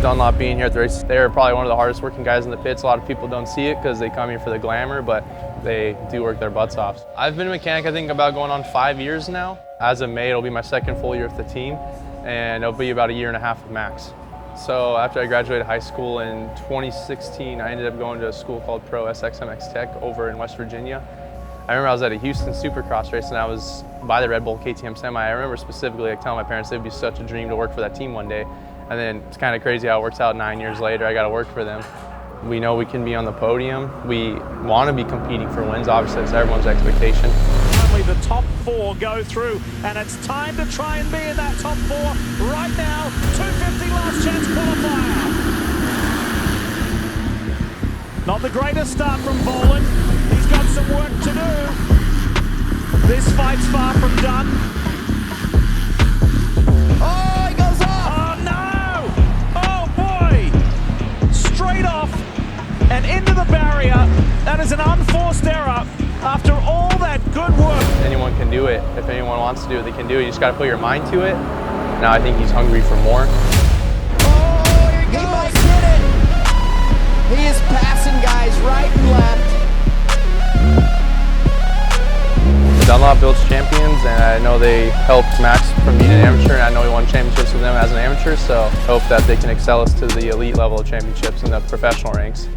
Dunlop being here at the race. They're probably one of the hardest working guys in the pits. A lot of people don't see it because they come here for the glamour, but they do work their butts off. I've been a mechanic, I think, about going on 5 years now. As of May, it'll be my second full year with the team, and it'll be about a year and a half with Max. So after I graduated high school in 2016, I ended up going to a school called Pro SXMX Tech over in West Virginia. I remember I was at a Houston Supercross race and I was by the Red Bull KTM semi. I remember specifically telling my parents it would be such a dream to work for that team one day. And then it's kind of crazy how it works out. 9 years later, I got to work for them. We know we can be on the podium. We want to be competing for wins. Obviously, it's everyone's expectation. Only the top 4 go through, and it's time to try and be in that top 4 right now. 250 last chance qualifier. Not the greatest start from Vohland. He's got some work to do. This fight's far from done. Oh, he goes off! Oh no! Oh boy! Straight off and into the barrier. That is an unforced error after all that good work. Anyone can do it. If anyone wants to do it, they can do it. You just got to put your mind to it. Now I think he's hungry for more. Oh, here he goes! He might get it! He is passing guys right and left. Dunlop builds champions, and I know they helped Max from being an amateur, and I know he won championships with them as an amateur, so I hope that they can excel us to the elite level of championships in the professional ranks.